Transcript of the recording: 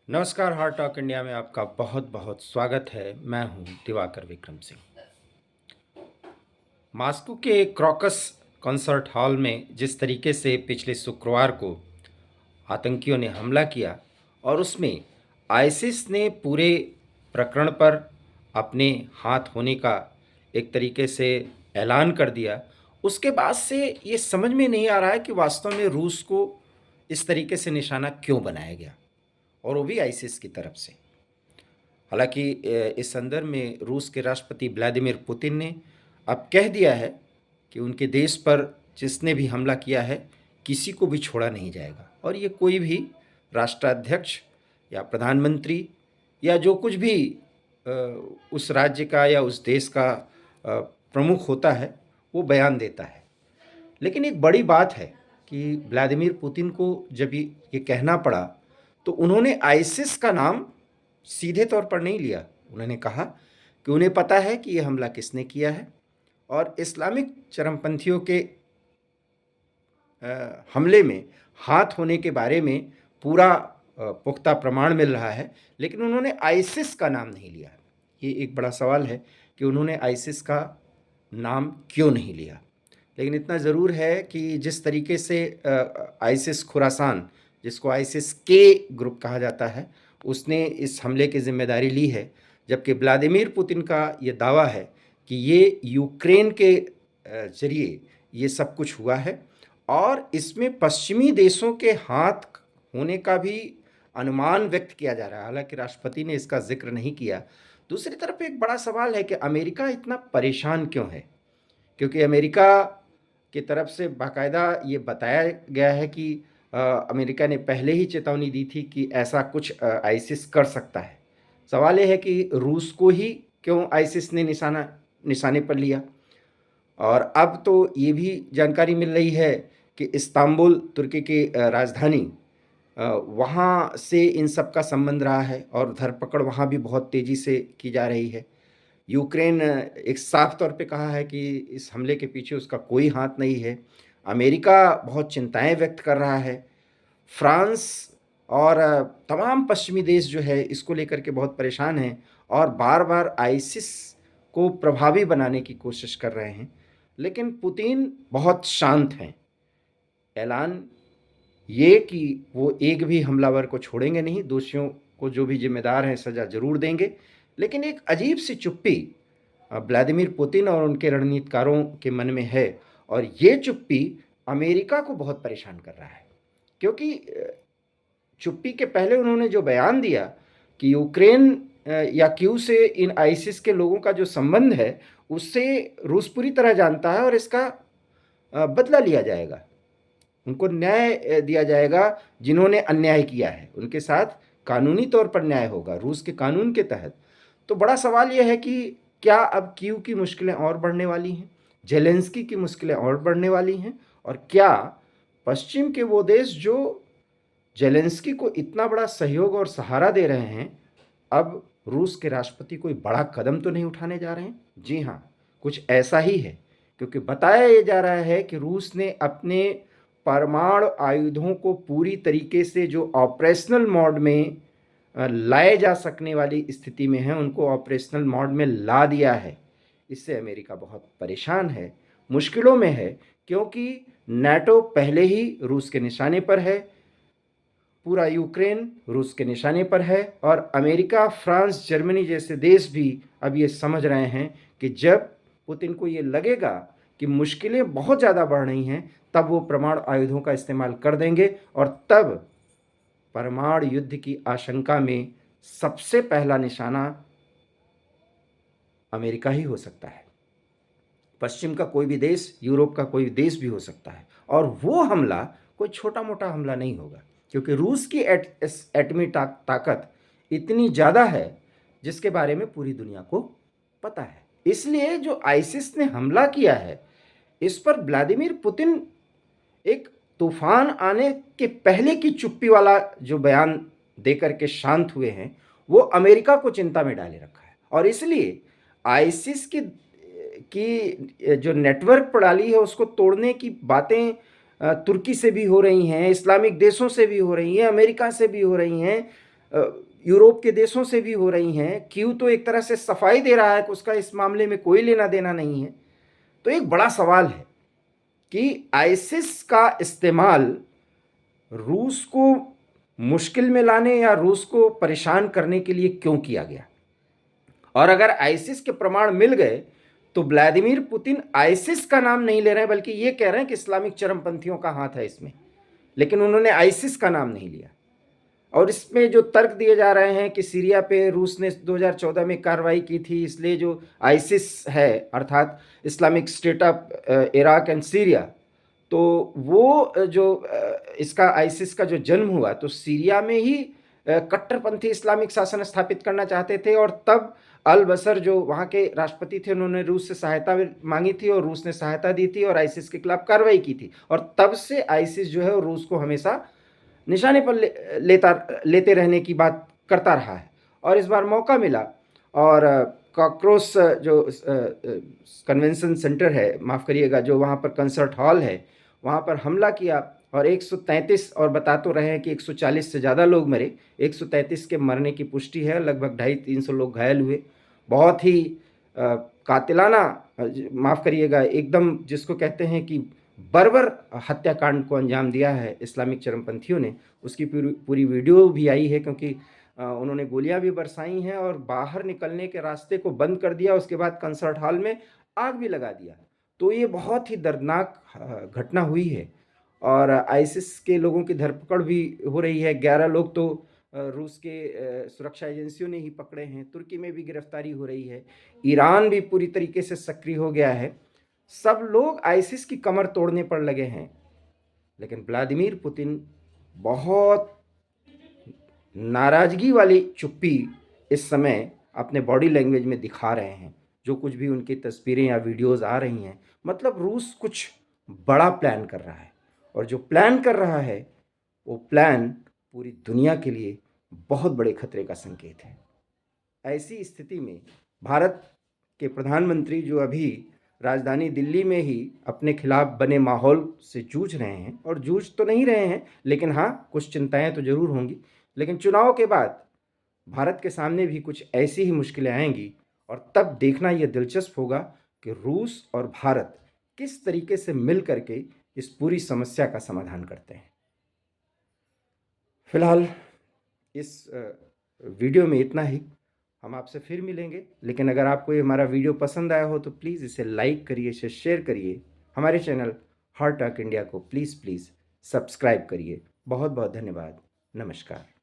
नमस्कार, heart talk India में आपका बहुत बहुत स्वागत है। मैं हूं दिवाकर विक्रम सिंह। मॉस्को के क्रॉकस कॉन्सर्ट हॉल में जिस तरीके से पिछले शुक्रवार को आतंकियों ने हमला किया और उसमें आईसिस ने पूरे प्रकरण पर अपने हाथ होने का एक तरीके से ऐलान कर दिया, उसके बाद से ये समझ में नहीं आ रहा है कि वास्तव में रूस को इस तरीके से निशाना क्यों बनाया गया, और वो भी आईसिस की तरफ से। हालांकि इस संदर्भ में रूस के राष्ट्रपति व्लादिमीर पुतिन ने अब कह दिया है कि उनके देश पर जिसने भी हमला किया है किसी को भी छोड़ा नहीं जाएगा, और ये कोई भी राष्ट्राध्यक्ष या प्रधानमंत्री या जो कुछ भी अ, उस राज्य का या उस देश का प्रमुख होता है वो बयान देता है। लेकिन एक बड़ी बात है कि व्लादिमीर पुतिन को जब ये कहना पड़ा तो उन्होंने आईसिस का नाम सीधे तौर पर नहीं लिया। उन्होंने कहा कि उन्हें पता है कि यह हमला किसने किया है, और इस्लामिक चरमपंथियों के हमले में हाथ होने के बारे में पूरा पुख्ता प्रमाण मिल रहा है, लेकिन उन्होंने आईसिस का नाम नहीं लिया। ये एक बड़ा सवाल है कि उन्होंने आईसिस का नाम क्यों नहीं लिया। लेकिन इतना ज़रूर है कि जिस तरीके से आईसिस खुरासान, जिसको आईसिस के ग्रुप कहा जाता है, उसने इस हमले की जिम्मेदारी ली है, जबकि व्लादिमीर पुतिन का ये दावा है कि ये यूक्रेन के जरिए ये सब कुछ हुआ है, और इसमें पश्चिमी देशों के हाथ होने का भी अनुमान व्यक्त किया जा रहा है। हालांकि राष्ट्रपति ने इसका जिक्र नहीं किया। दूसरी तरफ एक बड़ा सवाल है कि अमेरिका इतना परेशान क्यों है, क्योंकि अमेरिका की तरफ से बाकायदा ये बताया गया है कि अमेरिका ने पहले ही चेतावनी दी थी कि ऐसा कुछ आईसिस कर सकता है। सवाल ये है कि रूस को ही क्यों आईसिस ने निशाने पर लिया। और अब तो ये भी जानकारी मिल रही है कि इस्तांबुल तुर्की की राजधानी, वहाँ से इन सब का संबंध रहा है, और धरपकड़ वहाँ भी बहुत तेज़ी से की जा रही है। यूक्रेन एक साफ तौर पे कहा है कि इस हमले के पीछे उसका कोई हाथ नहीं है। अमेरिका बहुत चिंताएं व्यक्त कर रहा है। फ्रांस और तमाम पश्चिमी देश जो है इसको लेकर के बहुत परेशान हैं, और बार बार आईसिस को प्रभावी बनाने की कोशिश कर रहे हैं। लेकिन पुतिन बहुत शांत हैं। ऐलान ये कि वो एक भी हमलावर को छोड़ेंगे नहीं, दोषियों को जो भी जिम्मेदार हैं सज़ा ज़रूर देंगे। लेकिन एक अजीब सी चुप्पी व्लादिमीर पुतिन और उनके रणनीतिकारों के मन में है, और ये चुप्पी अमेरिका को बहुत परेशान कर रहा है। क्योंकि चुप्पी के पहले उन्होंने जो बयान दिया कि यूक्रेन या क्यू से इन आईसिस के लोगों का जो संबंध है उससे रूस पूरी तरह जानता है, और इसका बदला लिया जाएगा, उनको न्याय दिया जाएगा। जिन्होंने अन्याय किया है उनके साथ कानूनी तौर पर न्याय होगा रूस के कानून के तहत। तो बड़ा सवाल यह है कि क्या अब कीव की मुश्किलें और बढ़ने वाली हैं, जेलेंस्की की मुश्किलें और बढ़ने वाली हैं, और क्या पश्चिम के वो देश जो जेलेंस्की को इतना बड़ा सहयोग और सहारा दे रहे हैं, अब रूस के राष्ट्रपति कोई बड़ा कदम तो नहीं उठाने जा रहे हैं? जी हाँ, कुछ ऐसा ही है। क्योंकि बताया ये जा रहा है कि रूस ने अपने परमाणु आयुधों को पूरी तरीके से जो ऑपरेशनल मोड में लाए जा सकने वाली स्थिति में है, उनको ऑपरेशनल मोड में ला दिया है। इससे अमेरिका बहुत परेशान है, मुश्किलों में है, क्योंकि नाटो पहले ही रूस के निशाने पर है, पूरा यूक्रेन रूस के निशाने पर है, और अमेरिका, फ्रांस, जर्मनी जैसे देश भी अब ये समझ रहे हैं कि जब पुतिन को ये लगेगा कि मुश्किलें बहुत ज़्यादा बढ़ रही हैं, तब वो परमाणु आयुधों का इस्तेमाल कर देंगे, और तब परमाणु युद्ध की आशंका में सबसे पहला निशाना अमेरिका ही हो सकता है। पश्चिम का कोई भी देश, यूरोप का कोई देश भी हो सकता है, और वो हमला कोई छोटा मोटा हमला नहीं होगा, क्योंकि रूस की एटमी ताकत इतनी ज़्यादा है जिसके बारे में पूरी दुनिया को पता है। इसलिए जो आईसिस ने हमला किया है इस पर व्लादिमीर पुतिन एक तूफान आने के पहले की चुप्पी वाला जो बयान देकर के शांत हुए हैं, वो अमेरिका को चिंता में डाले रखा है। और इसलिए आईसिस की जो नेटवर्क प्रणाली है उसको तोड़ने की बातें तुर्की से भी हो रही हैं, इस्लामिक देशों से भी हो रही हैं, अमेरिका से भी हो रही हैं, यूरोप के देशों से भी हो रही हैं। क्यू तो एक तरह से सफाई दे रहा है कि उसका इस मामले में कोई लेना देना नहीं है। तो एक बड़ा सवाल है कि आईसिस का इस्तेमाल रूस को मुश्किल में लाने या रूस को परेशान करने के लिए क्यों किया गया। और अगर आईसिस के प्रमाण मिल गए तो व्लादिमीर पुतिन आईसिस का नाम नहीं ले रहे हैं, बल्कि ये कह रहे हैं कि इस्लामिक चरमपंथियों का हाथ है इसमें, लेकिन उन्होंने आईसिस का नाम नहीं लिया। और इसमें जो तर्क दिए जा रहे हैं कि सीरिया पे रूस ने 2014 में कार्रवाई की थी, इसलिए जो आईसिस है अर्थात Islamic state of Iraq and Syria, तो वो जो इसका आईसिस का जो जन्म हुआ तो सीरिया में ही कट्टरपंथी इस्लामिक शासन स्थापित करना चाहते थे। और तब अल बसर जो वहाँ के राष्ट्रपति थे, उन्होंने रूस से सहायता मांगी थी और रूस ने सहायता दी थी और आईसिस के खिलाफ कार्रवाई की थी। और तब से आईसिस जो है रूस को हमेशा निशाने पर लेते रहने की बात करता रहा है। और इस बार मौका मिला और कॉकरोच जो कन्वेंशन सेंटर है, माफ़ करिएगा, जो वहाँ पर कंसर्ट हॉल है, वहाँ पर हमला किया और 133, और बता तो रहे हैं कि 140 से ज़्यादा लोग मरे। 133 के मरने की पुष्टि है, लगभग 250-300 लोग घायल हुए। बहुत ही कातिलाना, माफ़ करिएगा, एकदम जिसको कहते हैं कि बर्बर हत्याकांड को अंजाम दिया है इस्लामिक चरमपंथियों ने। उसकी पूरी वीडियो भी आई है, क्योंकि उन्होंने गोलियां भी बरसाई हैं और बाहर निकलने के रास्ते को बंद कर दिया। उसके बाद कंसर्ट हॉल में आग भी लगा दिया। तो ये बहुत ही दर्दनाक घटना हुई है और आईसिस के लोगों की धरपकड़ भी हो रही है। 11 लोग तो रूस के सुरक्षा एजेंसियों ने ही पकड़े हैं। तुर्की में भी गिरफ्तारी हो रही है। ईरान भी पूरी तरीके से सक्रिय हो गया है। सब लोग आईसिस की कमर तोड़ने पर लगे हैं, लेकिन व्लादिमीर पुतिन बहुत नाराजगी वाली चुप्पी इस समय अपने बॉडी लैंग्वेज में दिखा रहे हैं। जो कुछ भी उनकी तस्वीरें या वीडियोस आ रही हैं, मतलब रूस कुछ बड़ा प्लान कर रहा है, और जो प्लान कर रहा है वो प्लान पूरी दुनिया के लिए बहुत बड़े खतरे का संकेत है। ऐसी स्थिति में भारत के प्रधानमंत्री, जो अभी राजधानी दिल्ली में ही अपने खिलाफ बने माहौल से जूझ रहे हैं, और जूझ तो नहीं रहे हैं, लेकिन हाँ, कुछ चिंताएं तो जरूर होंगी। लेकिन चुनाव के बाद भारत के सामने भी कुछ ऐसी ही मुश्किलें आएंगी, और तब देखना यह दिलचस्प होगा कि रूस और भारत किस तरीके से मिल करके इस पूरी समस्या का समाधान करते हैं। फिलहाल इस वीडियो में इतना ही। हम आपसे फिर मिलेंगे, लेकिन अगर आपको ये हमारा वीडियो पसंद आया हो तो प्लीज़ इसे लाइक करिए, इसे शेयर करिए। हमारे चैनल हार्ट टॉक इंडिया को प्लीज़ सब्सक्राइब करिए। बहुत बहुत धन्यवाद। नमस्कार।